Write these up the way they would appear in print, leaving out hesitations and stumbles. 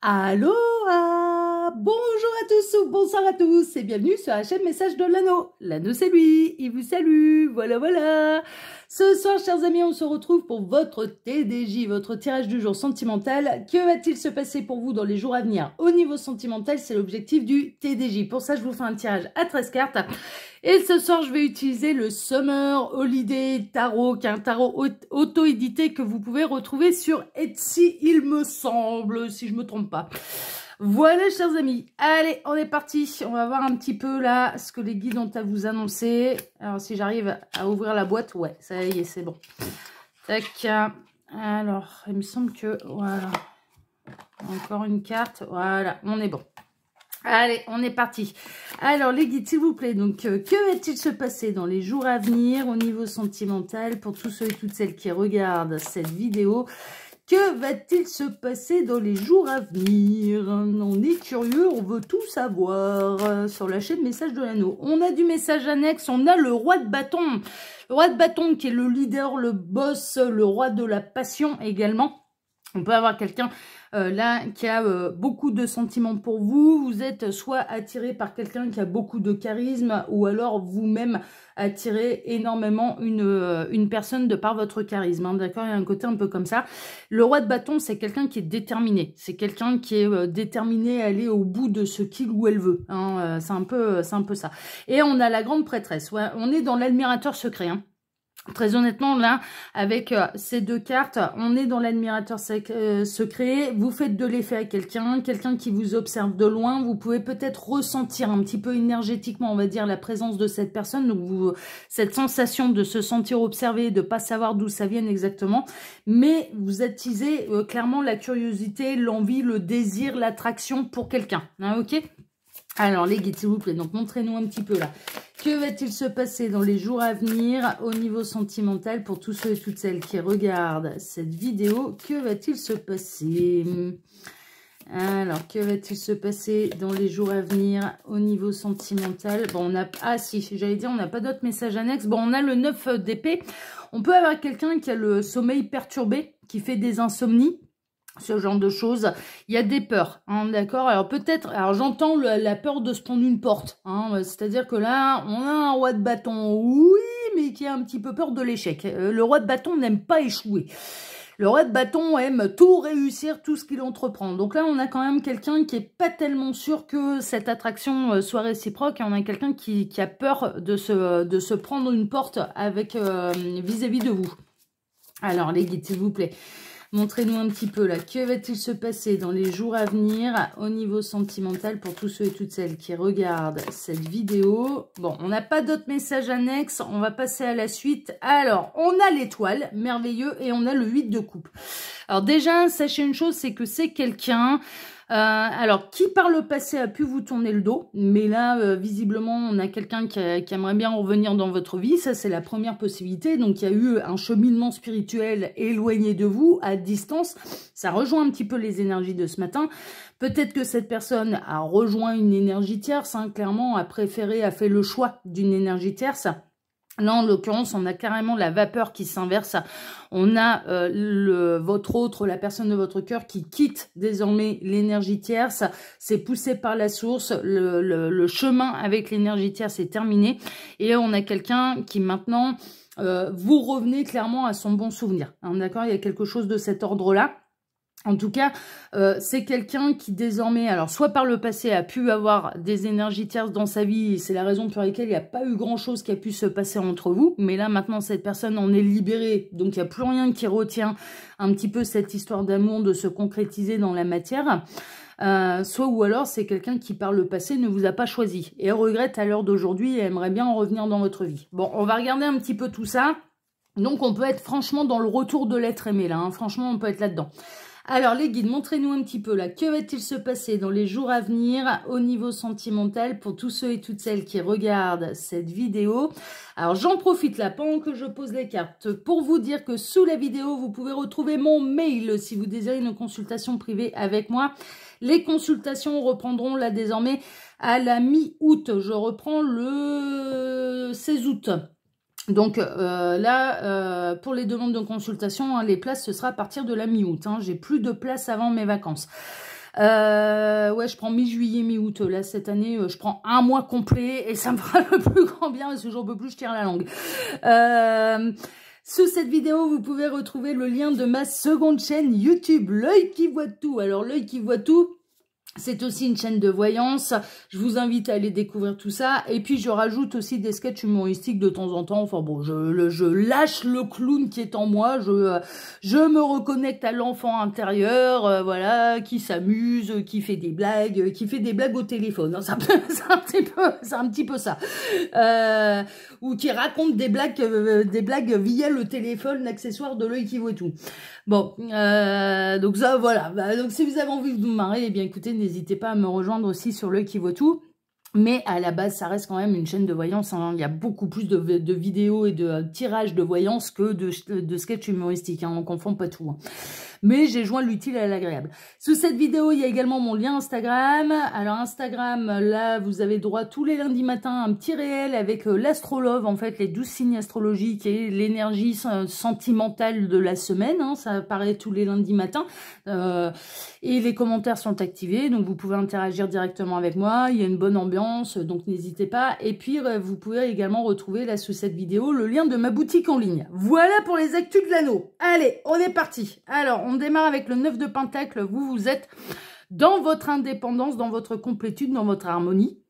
Allô, bonjour à tous ou bonsoir à tous et bienvenue sur la chaîne Message de l'Anneau. L'Anneau c'est lui, il vous salue, voilà. Ce soir, chers amis, on se retrouve pour votre TDJ, votre tirage du jour sentimental. Que va-t-il se passer pour vous dans les jours à venir au niveau sentimental? C'est l'objectif du TDJ. Pour ça, je vous fais un tirage à 13 cartes. Et ce soir, je vais utiliser le Summer Holiday Tarot, qui est un tarot auto-édité que vous pouvez retrouver sur Etsy, il me semble, si je me trompe pas. Voilà, chers amis. Allez, on est parti. On va voir un petit peu là ce que les guides ont à vous annoncer. Alors, si j'arrive à ouvrir la boîte, ouais, ça y est, c'est bon. Tac. Alors, il me semble que, voilà. Encore une carte. Voilà, on est bon. Allez, on est parti. Alors, les guides, s'il vous plaît, donc, que va-t-il se passer dans les jours à venir au niveau sentimental pour tous ceux et toutes celles qui regardent cette vidéo? Que va-t-il se passer dans les jours à venir? On est curieux, on veut tout savoir sur la chaîne Message de l'Anneau. On a du message annexe, on a le roi de bâton. Le roi de bâton qui est le leader, le boss, le roi de la passion également. On peut avoir quelqu'un là qui a beaucoup de sentiments pour vous. Vous êtes soit attiré par quelqu'un qui a beaucoup de charisme ou alors vous-même attirez énormément une personne de par votre charisme. Hein, d'accord, il y a un côté un peu comme ça. Le roi de bâton, c'est quelqu'un qui est déterminé. C'est quelqu'un qui est déterminé à aller au bout de ce qu'il ou elle veut. Hein, c'est un peu ça. Et on a la grande prêtresse. Ouais, on est dans l'admirateur secret. Hein. Très honnêtement, là, avec ces deux cartes, on est dans l'admirateur secret. Vous faites de l'effet à quelqu'un qui vous observe de loin. Vous pouvez peut-être ressentir un petit peu énergétiquement, on va dire, la présence de cette personne. Donc, cette sensation de se sentir observé, de pas savoir d'où ça vient exactement. Mais vous attisez clairement la curiosité, l'envie, le désir, l'attraction pour quelqu'un. Hein, ok ? Alors, les guides, s'il vous plaît, donc montrez-nous un petit peu là. Que va-t-il se passer dans les jours à venir au niveau sentimental pour tous ceux et toutes celles qui regardent cette vidéo? Que va-t-il se passer? Alors, que va-t-il se passer dans les jours à venir au niveau sentimental? Bon, on a... Ah si, j'allais dire, on n'a pas d'autres messages annexes. Bon, on a le 9 d'épée. On peut avoir quelqu'un qui a le sommeil perturbé, qui fait des insomnies. Ce genre de choses, il y a des peurs, hein, d'accord? Alors peut-être, alors j'entends la peur de se prendre une porte, hein, c'est-à-dire que là, on a un roi de bâton, oui, mais qui a un petit peu peur de l'échec. Le roi de bâton n'aime pas échouer. Le roi de bâton aime tout réussir, tout ce qu'il entreprend. Donc là, on a quand même quelqu'un qui est pas tellement sûr que cette attraction soit réciproque. Et on a quelqu'un qui a peur de se prendre une porte avec vis-à-vis de vous. Alors les guides, s'il vous plaît. Montrez-nous un petit peu là, que va-t-il se passer dans les jours à venir au niveau sentimental pour tous ceux et toutes celles qui regardent cette vidéo? Bon, on n'a pas d'autres messages annexes, on va passer à la suite. Alors, on a l'étoile, merveilleux, et on a le 8 de coupe. Alors déjà, sachez une chose, c'est que c'est quelqu'un... alors, qui par le passé a pu vous tourner le dos, mais là, visiblement, on a quelqu'un qui aimerait bien revenir dans votre vie, ça c'est la première possibilité, donc il y a eu un cheminement spirituel éloigné de vous, à distance, ça rejoint un petit peu les énergies de ce matin, peut-être que cette personne a rejoint une énergie tierce, hein, clairement, a fait le choix d'une énergie tierce. Là, en l'occurrence, on a carrément la vapeur qui s'inverse. On a la personne de votre cœur qui quitte désormais l'énergie tierce. C'est poussé par la source. Le chemin avec l'énergie tierce est terminé. Et on a quelqu'un qui maintenant, vous revenez clairement à son bon souvenir. Hein, d'accord? Il y a quelque chose de cet ordre-là. En tout cas, c'est quelqu'un qui désormais, alors soit par le passé a pu avoir des énergies tierces dans sa vie, et c'est la raison pour laquelle il n'y a pas eu grand-chose qui a pu se passer entre vous, mais là maintenant cette personne en est libérée, donc il n'y a plus rien qui retient un petit peu cette histoire d'amour de se concrétiser dans la matière. Soit ou alors c'est quelqu'un qui par le passé ne vous a pas choisi et regrette à l'heure d'aujourd'hui et aimerait bien en revenir dans votre vie. Bon, on va regarder un petit peu tout ça. Donc on peut être franchement dans le retour de l'être aimé là, hein. Franchement on peut être là-dedans. Alors les guides, montrez-nous un petit peu là, que va-t-il se passer dans les jours à venir au niveau sentimental pour tous ceux et toutes celles qui regardent cette vidéo? Alors j'en profite là, pendant que je pose les cartes, pour vous dire que sous la vidéo, vous pouvez retrouver mon mail si vous désirez une consultation privée avec moi. Les consultations reprendront là désormais à la mi-août. Je reprends le 16 août. Donc là, pour les demandes de consultation, hein, les places, ce sera à partir de la mi-août. Hein. J'ai plus de place avant mes vacances. Ouais, je prends mi-juillet, mi-août. Là, cette année, je prends un mois complet et ça me fera le plus grand bien parce que j'en peux plus, je tire la langue. Sous cette vidéo, vous pouvez retrouver le lien de ma seconde chaîne YouTube, L'œil qui voit tout. Alors, L'œil qui voit tout, c'est aussi une chaîne de voyance. Je vous invite à aller découvrir tout ça. Et puis, je rajoute aussi des sketchs humoristiques de temps en temps. Enfin bon, je lâche le clown qui est en moi. Je me reconnecte à l'enfant intérieur, voilà, qui s'amuse, qui fait des blagues au téléphone. C'est un petit peu ça. Ou qui raconte des blagues via le téléphone, l'accessoire de L'œil qui voit tout. Bon, donc ça, voilà. Donc, si vous avez envie de vous marrer, eh bien, écoutez, n'hésitez pas à me rejoindre aussi sur L'œil qui voit tout. Mais à la base, ça reste quand même une chaîne de voyance. Hein. Il y a beaucoup plus de vidéos et de tirages de voyance que de sketchs humoristiques. Hein. On ne confond pas tout. Hein. Mais j'ai joint l'utile à l'agréable. Sous cette vidéo, il y a également mon lien Instagram. Alors Instagram, là, vous avez droit tous les lundis matins à un petit réel avec l'astrolove, en fait, les 12 signes astrologiques et l'énergie sentimentale de la semaine. Hein. Ça apparaît tous les lundis matins. Et les commentaires sont activés, donc vous pouvez interagir directement avec moi. Il y a une bonne ambiance, donc n'hésitez pas. Et puis, vous pouvez également retrouver là sous cette vidéo le lien de ma boutique en ligne. Voilà pour les actus de l'anneau. Allez, on est parti. Alors, on démarre avec le 9 de Pentacle. Vous êtes dans votre indépendance, dans votre complétude, dans votre harmonie.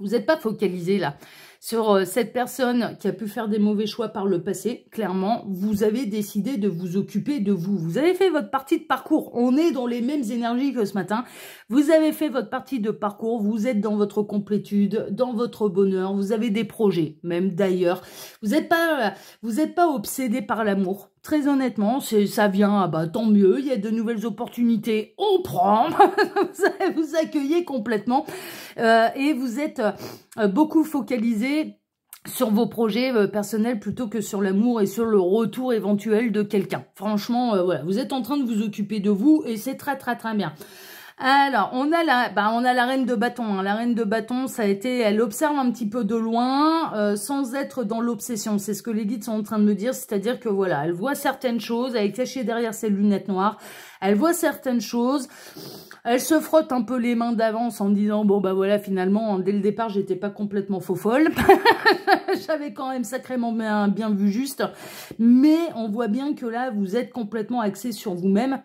Vous n'êtes pas focalisé là sur cette personne qui a pu faire des mauvais choix par le passé. Clairement, vous avez décidé de vous occuper de vous. Vous avez fait votre partie de parcours. On est dans les mêmes énergies que ce matin. Vous avez fait votre partie de parcours. Vous êtes dans votre complétude, dans votre bonheur. Vous avez des projets, même d'ailleurs. Vous n'êtes pas obsédé par l'amour. Très honnêtement, ça vient, bah, tant mieux, il y a de nouvelles opportunités, on prend, vous accueillez complètement et vous êtes beaucoup focalisé sur vos projets personnels plutôt que sur l'amour et sur le retour éventuel de quelqu'un. Franchement, voilà, vous êtes en train de vous occuper de vous et c'est très très très bien. Alors, on a la reine de bâton. Hein. La reine de bâton, ça a été, elle observe un petit peu de loin, sans être dans l'obsession. C'est ce que les guides sont en train de me dire, c'est-à-dire que voilà, elle voit certaines choses, elle est cachée derrière ses lunettes noires, elle voit certaines choses, elle se frotte un peu les mains d'avance en disant, bon bah voilà, finalement, dès le départ, j'étais pas complètement faux folle. J'avais quand même sacrément bien vu juste, mais on voit bien que là, vous êtes complètement axé sur vous-même.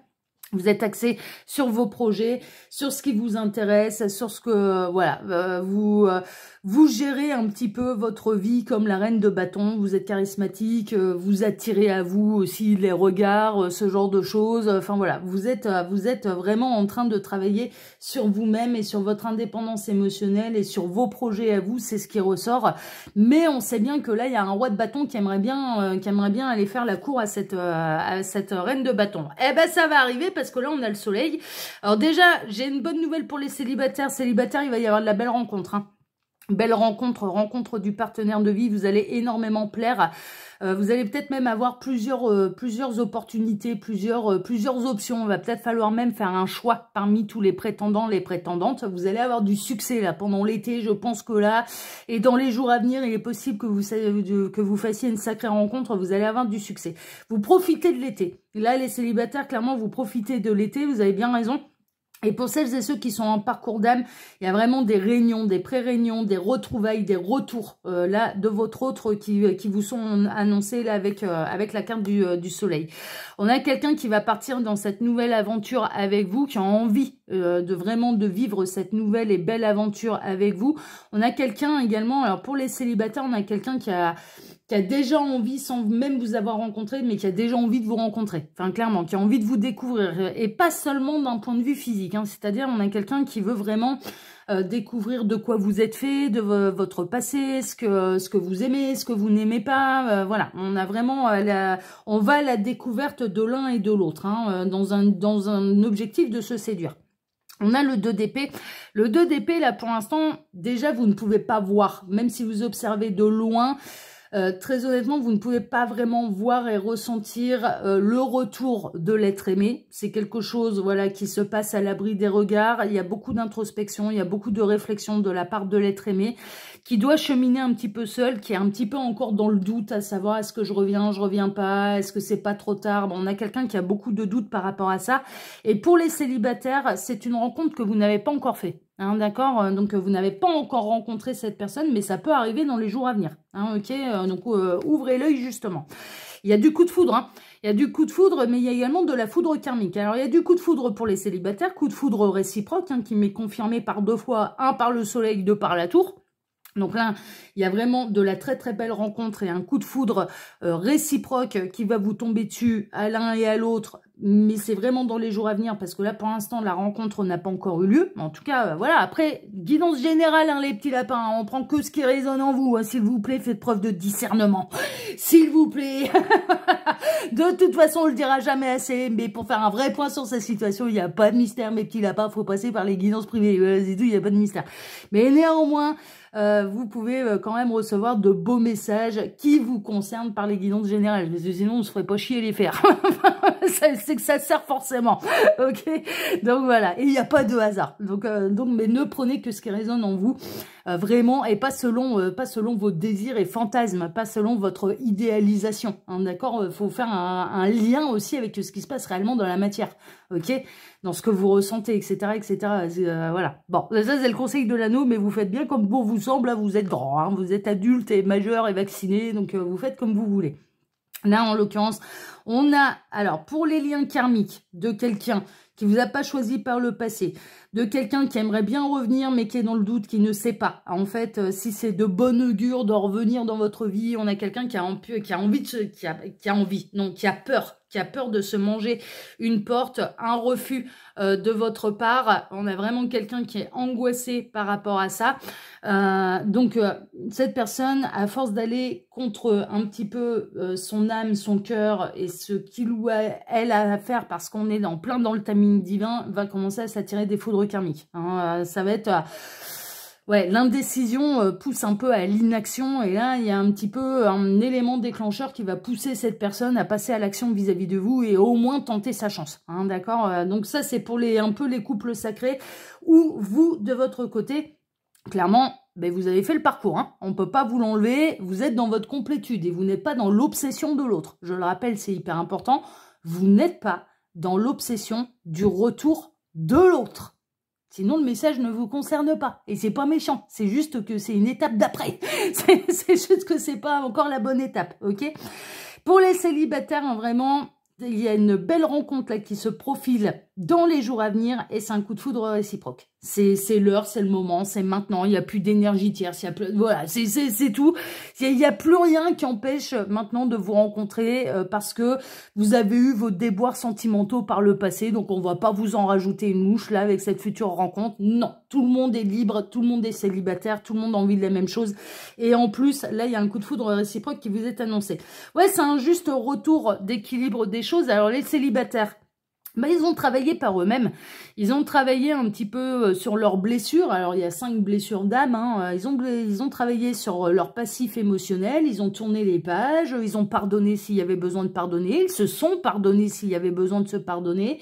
Vous êtes axé sur vos projets, sur ce qui vous intéresse, sur ce que, voilà, vous gérez un petit peu votre vie comme la reine de bâton. Vous êtes charismatique, vous attirez à vous aussi les regards, ce genre de choses. Enfin voilà, vous êtes vraiment en train de travailler sur vous-même et sur votre indépendance émotionnelle et sur vos projets à vous. C'est ce qui ressort. Mais on sait bien que là, il y a un roi de bâton qui aimerait bien aller faire la cour à cette reine de bâton. Eh ben, ça va arriver parce que là, on a le soleil. Alors déjà, j'ai une bonne nouvelle pour les célibataires. Célibataires, il va y avoir de la belle rencontre, hein. Belle rencontre du partenaire de vie, vous allez énormément plaire. Vous allez peut-être même avoir plusieurs opportunités, plusieurs options. Il va peut-être falloir même faire un choix parmi tous les prétendants, les prétendantes. Vous allez avoir du succès là pendant l'été, je pense que là, et dans les jours à venir, il est possible que vous fassiez une sacrée rencontre. Vous allez avoir du succès. Vous profitez de l'été. Là, les célibataires, clairement, vous profitez de l'été. Vous avez bien raison. Et pour celles et ceux qui sont en parcours d'âme, il y a vraiment des réunions, des pré-réunions, des retrouvailles, des retours là de votre autre qui vous sont annoncés là avec la carte du soleil. On a quelqu'un qui va partir dans cette nouvelle aventure avec vous, qui a envie de vivre cette nouvelle et belle aventure avec vous. On a quelqu'un également, alors pour les célibataires, on a quelqu'un qui a déjà envie, sans même vous avoir rencontré, mais qui a déjà envie de vous rencontrer. Enfin, clairement, qui a envie de vous découvrir. Et pas seulement d'un point de vue physique. Hein. C'est-à-dire, on a quelqu'un qui veut vraiment découvrir de quoi vous êtes fait, de votre passé, ce que vous aimez, ce que vous n'aimez pas. Voilà, on a vraiment on va à la découverte de l'un et de l'autre, hein, dans un objectif de se séduire. On a le 2 d'épée. Le 2 d'épée, là, pour l'instant, déjà, vous ne pouvez pas voir. Même si vous observez de loin, Très honnêtement, vous ne pouvez pas vraiment voir et ressentir le retour de l'être aimé. C'est quelque chose, voilà, qui se passe à l'abri des regards. Il y a beaucoup d'introspection, il y a beaucoup de réflexion de la part de l'être aimé, qui doit cheminer un petit peu seul, qui est un petit peu encore dans le doute, à savoir est-ce que je reviens pas, est-ce que c'est pas trop tard. Bon, on a quelqu'un qui a beaucoup de doutes par rapport à ça. Et pour les célibataires, c'est une rencontre que vous n'avez pas encore fait. Hein, d'accord, donc vous n'avez pas encore rencontré cette personne, mais ça peut arriver dans les jours à venir. Hein, ok, donc ouvrez l'œil justement. Il y a du coup de foudre, hein. Il y a du coup de foudre, mais il y a également de la foudre karmique. Alors il y a du coup de foudre pour les célibataires, coup de foudre réciproque, hein, qui m'est confirmé par 2 fois, un par le soleil, 2 par la tour. Donc là, il y a vraiment de la très très belle rencontre et un coup de foudre réciproque qui va vous tomber dessus à l'un et à l'autre. Mais c'est vraiment dans les jours à venir parce que là, pour l'instant, la rencontre n'a pas encore eu lieu. En tout cas, voilà. Après, guidance générale, hein, les petits lapins. Hein, on prend que ce qui résonne en vous. Hein, s'il vous plaît, faites preuve de discernement. S'il vous plaît. De toute façon, on le dira jamais assez. Mais pour faire un vrai point sur cette situation, il n'y a pas de mystère, mes petits lapins. Il faut passer par les guidances privées. Voilà, c'est tout, il n'y a pas de mystère. Mais néanmoins... vous pouvez quand même recevoir de beaux messages qui vous concernent par les guidances générales. Parce que sinon, on se ferait pas chier les faire. C'est que ça sert forcément. Ok. Donc voilà. Et il n'y a pas de hasard. Donc, mais ne prenez que ce qui résonne en vous. Vraiment. Et pas selon vos désirs et fantasmes. Pas selon votre idéalisation. Hein, d'accord? Faut faire un lien aussi avec ce qui se passe réellement dans la matière. Ok? Dans ce que vous ressentez, etc., etc. Voilà. Bon, ça c'est le conseil de l'anneau, mais vous faites bien comme bon vous semble. Là, vous êtes grand, hein, vous êtes adulte et majeur et vacciné, donc vous faites comme vous voulez. Là, en l'occurrence, on a, alors, pour les liens karmiques de quelqu'un qui vous a pas choisi par le passé, de quelqu'un qui aimerait bien revenir mais qui est dans le doute, qui ne sait pas. En fait, si c'est de bon augure de revenir dans votre vie, on a quelqu'un qui a peur de se manger une porte, un refus de votre part. On a vraiment quelqu'un qui est angoissé par rapport à ça. Donc, cette personne, à force d'aller contre un petit peu son âme, son cœur et ce qu'il ou elle a à faire parce qu'on est plein dans le timing divin, va commencer à s'attirer des foudres karmiques. Hein, ça va être... ouais, l'indécision pousse un peu à l'inaction et là, il y a un petit peu un élément déclencheur qui va pousser cette personne à passer à l'action vis-à-vis de vous et au moins tenter sa chance. Hein, d'accord? Donc ça, c'est pour un peu les couples sacrés où vous, de votre côté, clairement, ben vous avez fait le parcours. Hein. On ne peut pas vous l'enlever. Vous êtes dans votre complétude et vous n'êtes pas dans l'obsession de l'autre. Je le rappelle, c'est hyper important. Vous n'êtes pas dans l'obsession du retour de l'autre. Sinon, le message ne vous concerne pas. Et c'est pas méchant. C'est juste que c'est une étape d'après. C'est juste que c'est pas encore la bonne étape. Ok? Pour les célibataires, hein, vraiment, il y a une belle rencontre là qui se profile dans les jours à venir et c'est un coup de foudre réciproque. C'est l'heure, c'est le moment, c'est maintenant. Il n'y a plus d'énergie tierce. Voilà, c'est tout. Il n'y a plus rien qui empêche maintenant de vous rencontrer parce que vous avez eu vos déboires sentimentaux par le passé. Donc, on ne va pas vous en rajouter une mouche là avec cette future rencontre. Non, tout le monde est libre, tout le monde est célibataire, tout le monde a envie de la même chose. Et en plus, là, il y a un coup de foudre réciproque qui vous est annoncé. Ouais, c'est un juste retour d'équilibre des choses. Alors, les célibataires, ben, ils ont travaillé par eux-mêmes. Ils ont travaillé un petit peu sur leurs blessures. Alors, il y a 5 blessures d'âme. Hein. Ils ont travaillé sur leur passif émotionnel. Ils ont tourné les pages. Ils ont pardonné s'il y avait besoin de pardonner. Ils se sont pardonnés s'il y avait besoin de se pardonner.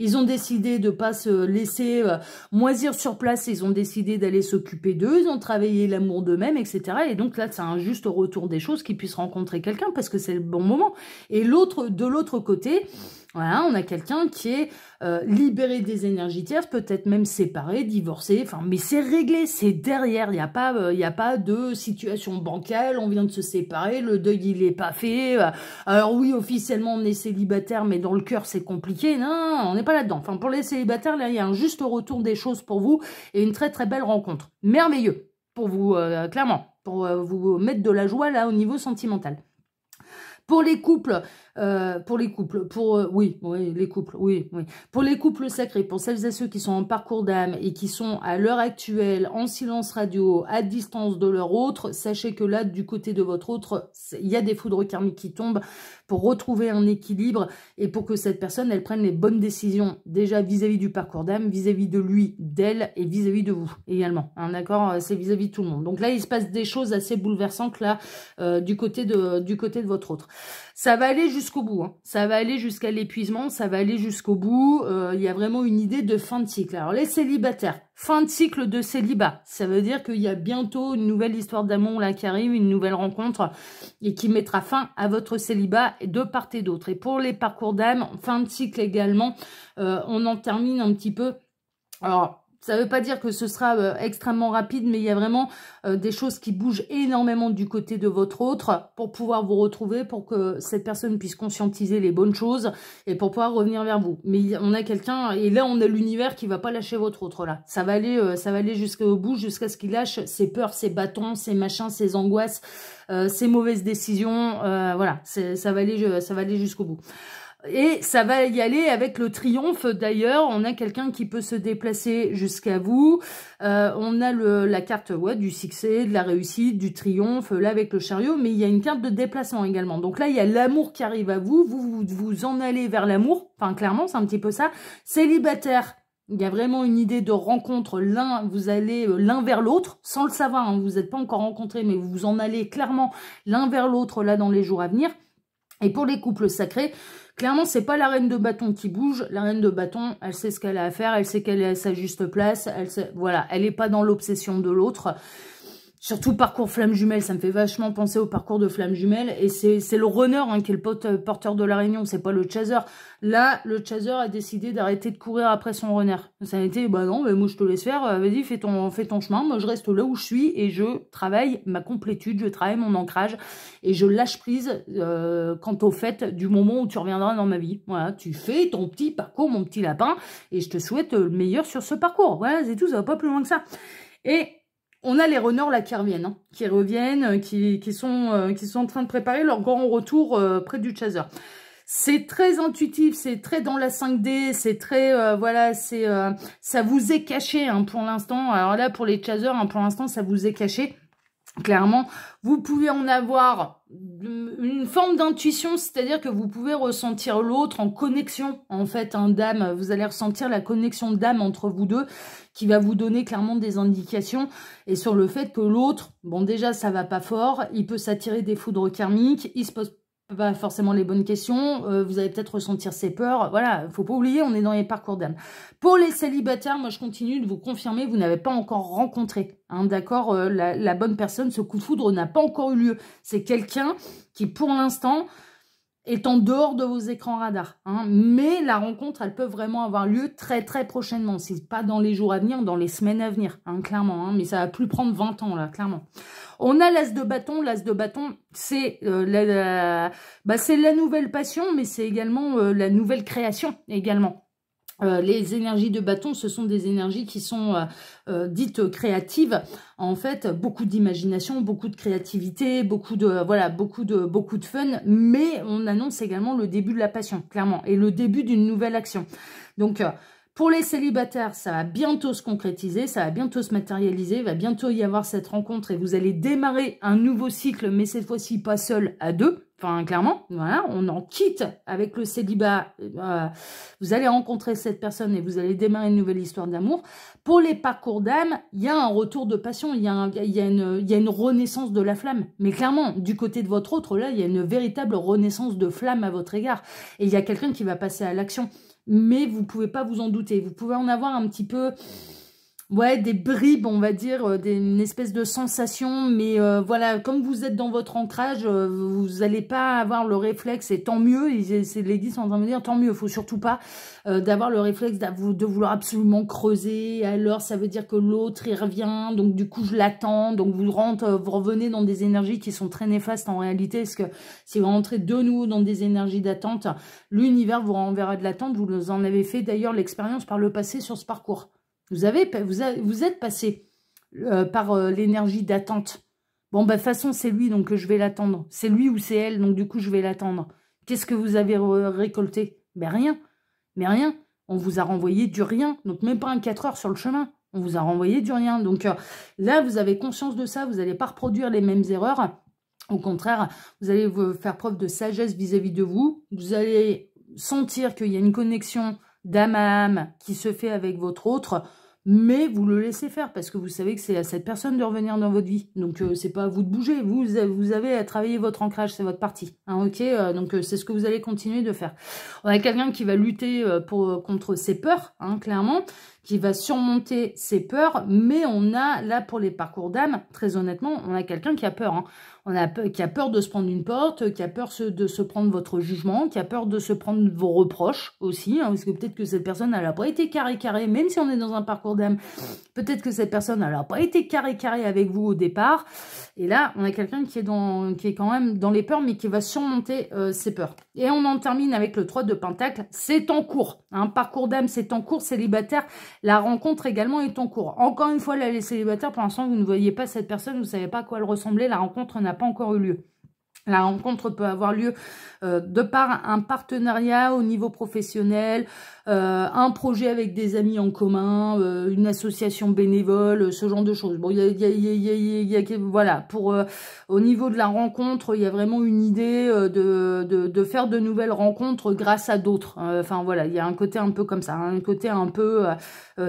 Ils ont décidé de ne pas se laisser moisir sur place. Ils ont décidé d'aller s'occuper d'eux. Ils ont travaillé l'amour d'eux-mêmes, etc. Et donc là, c'est un juste retour des choses qu'ils puissent rencontrer quelqu'un parce que c'est le bon moment. Et de l'autre côté... Voilà, on a quelqu'un qui est libéré des énergies tierces, peut-être même séparé, divorcé, enfin, mais c'est réglé, c'est derrière, il n'y a pas de situation bancale, on vient de se séparer, le deuil il n'est pas fait, alors oui, officiellement on est célibataire, mais dans le cœur c'est compliqué, non, on n'est pas là-dedans. Enfin, pour les célibataires, là, il y a un juste retour des choses pour vous et une très très belle rencontre. Merveilleux, pour vous, clairement, pour vous mettre de la joie là au niveau sentimental. Pour les couples pour les couples, oui, les couples, oui. Pour les couples sacrés, pour celles et ceux qui sont en parcours d'âme et qui sont à l'heure actuelle en silence radio, à distance de leur autre, sachez que là, du côté de votre autre, il y a des foudres karmiques qui tombent pour retrouver un équilibre et pour que cette personne, elle prenne les bonnes décisions, déjà vis-à-vis du parcours d'âme, vis-à-vis de lui, d'elle et vis-à-vis de vous également. Hein, d'accord, c'est vis-à-vis de tout le monde. Donc là, il se passe des choses assez bouleversantes là du côté de votre autre. Ça va aller jusqu'au bout, hein. Ça va aller jusqu'à l'épuisement, ça va aller jusqu'au bout. Il y a vraiment une idée de fin de cycle. Alors les célibataires, fin de cycle de célibat, ça veut dire qu'il y a bientôt une nouvelle histoire d'amour là qui arrive, une nouvelle rencontre et qui mettra fin à votre célibat de part et d'autre. Et pour les parcours d'âme, fin de cycle également, on en termine un petit peu. Alors, ça ne veut pas dire que ce sera extrêmement rapide, mais il y a vraiment des choses qui bougent énormément du côté de votre autre pour pouvoir vous retrouver, pour que cette personne puisse conscientiser les bonnes choses et pour pouvoir revenir vers vous. Mais on a quelqu'un, et là on a l'univers qui va pas lâcher votre autre là. Ça va aller jusqu'au bout, jusqu'à ce qu'il lâche ses peurs, ses bâtons, ses machins, ses angoisses, ses mauvaises décisions. Voilà, ça va aller jusqu'au bout. Et ça va y aller avec le triomphe d'ailleurs. On a quelqu'un qui peut se déplacer jusqu'à vous. On a la carte du succès, de la réussite, du triomphe, là avec le chariot. Mais il y a une carte de déplacement également. Donc là, il y a l'amour qui arrive à vous. Vous en allez vers l'amour. Enfin, clairement, c'est un petit peu ça. Célibataire. Il y a vraiment une idée de rencontre. Vous allez l'un vers l'autre, sans le savoir. Hein, vous n'êtes pas encore rencontrés, mais vous en allez clairement l'un vers l'autre là dans les jours à venir. Et pour les couples sacrés, clairement, c'est pas la reine de bâton qui bouge. La reine de bâton, elle sait ce qu'elle a à faire, elle sait qu'elle est à sa juste place. Voilà, elle n'est pas dans l'obsession de l'autre. Surtout parcours flamme jumelle, ça me fait vachement penser au parcours de flamme jumelle. Et c'est le runner hein, qui est le porteur de la réunion, c'est pas le chaser. Là, le chaser a décidé d'arrêter de courir après son runner. Ça a été, bah non, mais moi je te laisse faire, vas-y, fais ton chemin. Moi je reste là où je suis et je travaille ma complétude, je travaille mon ancrage et je lâche prise quant au fait du moment où tu reviendras dans ma vie. Voilà, tu fais ton petit parcours, mon petit lapin, et je te souhaite le meilleur sur ce parcours. Voilà, c'est tout, ça va pas plus loin que ça. Et on a les runners là qui reviennent, qui sont en train de préparer leur grand retour près du chaser. C'est très intuitif, c'est très dans la 5D, c'est très, voilà, ça vous est caché hein, pour l'instant. Alors là, pour les chasers, hein, pour l'instant, ça vous est caché. Clairement, vous pouvez en avoir une forme d'intuition, c'est-à-dire que vous pouvez ressentir l'autre en connexion, en fait, d'âme. Vous allez ressentir la connexion d'âme entre vous deux qui va vous donner clairement des indications et sur le fait que l'autre, bon déjà ça va pas fort, il peut s'attirer des foudres karmiques, il se pose pas forcément les bonnes questions, vous allez peut-être ressentir ses peurs, voilà, faut pas oublier, on est dans les parcours d'âme. Pour les célibataires, moi je continue de vous confirmer, vous n'avez pas encore rencontré, hein, d'accord, la bonne personne, ce coup de foudre n'a pas encore eu lieu. C'est quelqu'un qui pour l'instant est en dehors de vos écrans radars, hein, mais la rencontre, elle peut vraiment avoir lieu très très prochainement, c'est pas dans les jours à venir, dans les semaines à venir, hein, clairement, hein, mais ça va plus prendre 20 ans là, clairement. On a l'as de bâton, c'est c'est la nouvelle passion, mais c'est également la nouvelle création également. Les énergies de bâton, ce sont des énergies qui sont dites créatives. En fait, beaucoup d'imagination, beaucoup de créativité, beaucoup de fun. Mais on annonce également le début de la passion, clairement, et le début d'une nouvelle action. Donc, pour les célibataires, ça va bientôt se concrétiser, ça va bientôt se matérialiser, il va bientôt y avoir cette rencontre et vous allez démarrer un nouveau cycle, mais cette fois-ci pas seul, à deux. Enfin, clairement, voilà, on en quitte avec le célibat. Vous allez rencontrer cette personne et vous allez démarrer une nouvelle histoire d'amour. Pour les parcours d'âme, il y a un retour de passion, il y a une renaissance de la flamme. Mais clairement, du côté de votre autre, là, il y a une véritable renaissance de flamme à votre égard. Et il y a quelqu'un qui va passer à l'action. Mais vous pouvez pas vous en douter. Vous pouvez en avoir un petit peu... Ouais, des bribes, on va dire, une espèce de sensation, mais voilà, comme vous êtes dans votre ancrage, vous n'allez pas avoir le réflexe, et tant mieux, les guides sont en train de me dire, tant mieux, il faut surtout pas d'avoir le réflexe de vouloir absolument creuser, alors ça veut dire que l'autre, il revient, donc du coup, je l'attends, donc vous revenez dans des énergies qui sont très néfastes en réalité, parce que si vous rentrez de nouveau dans des énergies d'attente, l'univers vous renverra de l'attente, vous en avez fait d'ailleurs l'expérience par le passé sur ce parcours. Vous êtes passé par l'énergie d'attente. Bon, bah, de toute façon, c'est lui, donc je vais l'attendre. C'est lui ou c'est elle, donc du coup, je vais l'attendre. Qu'est-ce que vous avez récolté? Mais rien. Mais rien. On vous a renvoyé du rien. Donc même pas un 4 heures sur le chemin. On vous a renvoyé du rien. Donc là, vous avez conscience de ça. Vous n'allez pas reproduire les mêmes erreurs. Au contraire, vous allez vous faire preuve de sagesse vis-à-vis de vous. Vous allez sentir qu'il y a une connexion d'âme à âme qui se fait avec votre autre, mais vous le laissez faire parce que vous savez que c'est à cette personne de revenir dans votre vie. Donc, c'est pas à vous de bouger. Vous avez à travailler votre ancrage, c'est votre partie. Hein, ok, donc, c'est ce que vous allez continuer de faire. On a quelqu'un qui va lutter contre ses peurs, hein, clairement, qui va surmonter ses peurs, mais on a, là, pour les parcours d'âme, très honnêtement, on a quelqu'un qui a peur. Hein. Qui a peur de se prendre une porte, qui a peur de se prendre votre jugement, qui a peur de se prendre vos reproches aussi, hein, parce que peut-être que cette personne, elle n'a pas été carré, même si on est dans un parcours d'âme, peut-être que cette personne, elle n'a pas été carré avec vous au départ, et là, on a quelqu'un qui est quand même dans les peurs, mais qui va surmonter ses peurs. Et on en termine avec le 3 de Pentacle, c'est en cours, un parcours d'âme, c'est en cours, célibataire, la rencontre également est en cours. Encore une fois, là, les célibataires, pour l'instant, vous ne voyez pas cette personne, vous ne savez pas à quoi elle ressemblait, la rencontre n'a pas encore eu lieu. La rencontre peut avoir lieu de par un partenariat au niveau professionnel, un projet avec des amis en commun, une association bénévole, ce genre de choses. Bon, voilà, au niveau de la rencontre, il y a vraiment une idée de faire de nouvelles rencontres grâce à d'autres. Enfin voilà, il y a un côté un peu comme ça, un côté un peu,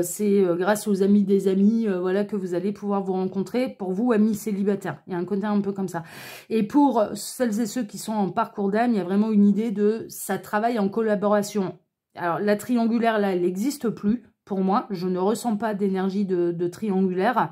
c'est grâce aux amis des amis, voilà, que vous allez pouvoir vous rencontrer. Pour vous, amis célibataires, il y a un côté un peu comme ça. Et pour celles et ceux qui sont en parcours d'âme, il y a vraiment une idée de ça travaille en collaboration. Alors, la triangulaire, là, elle n'existe plus. Pour moi, je ne ressens pas d'énergie de triangulaire.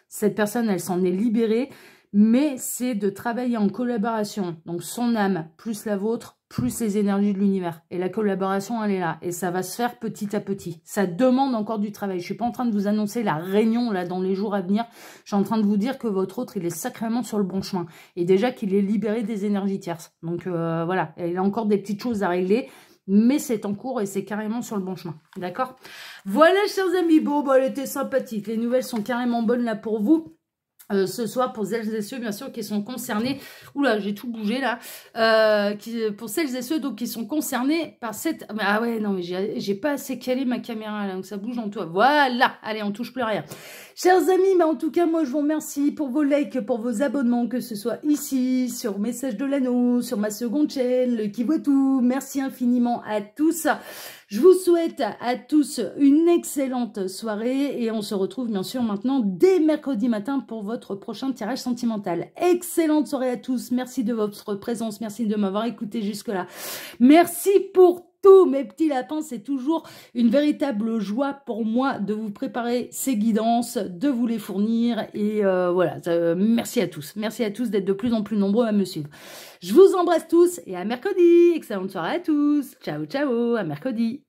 Cette personne, elle s'en est libérée. Mais c'est de travailler en collaboration. Donc, son âme, plus la vôtre, plus les énergies de l'univers. Et la collaboration, elle est là. Et ça va se faire petit à petit. Ça demande encore du travail. Je ne suis pas en train de vous annoncer la réunion, là, dans les jours à venir. Je suis en train de vous dire que votre autre, il est sacrément sur le bon chemin. Et déjà qu'il est libéré des énergies tierces. Donc, voilà. Il a encore des petites choses à régler. Mais c'est en cours et c'est carrément sur le bon chemin. D'accord? Voilà, chers amis. Bon, bah, elle était sympathique. Les nouvelles sont carrément bonnes là pour vous. Ce soir, pour celles et ceux, bien sûr, qui sont concernés... Oula, j'ai tout bougé, là. Pour celles et ceux donc, qui sont concernés par cette... Ah ouais, non, mais j'ai pas assez calé ma caméra, là, donc ça bouge en toi. Voilà, allez, on touche plus à rien. Chers amis, mais en tout cas, moi, je vous remercie pour vos likes, pour vos abonnements, que ce soit ici, sur Message de l'Anneau, sur ma seconde chaîne, le Qui voit tout. Merci infiniment à tous. Je vous souhaite à tous une excellente soirée et on se retrouve bien sûr maintenant dès mercredi matin pour votre prochain tirage sentimental. Excellente soirée à tous. Merci de votre présence. Merci de m'avoir écouté jusque-là. Merci pour tous mes petits lapins, c'est toujours une véritable joie pour moi de vous préparer ces guidances, de vous les fournir et voilà, merci à tous d'être de plus en plus nombreux à me suivre. Je vous embrasse tous et à mercredi, excellente soirée à tous, ciao ciao, à mercredi.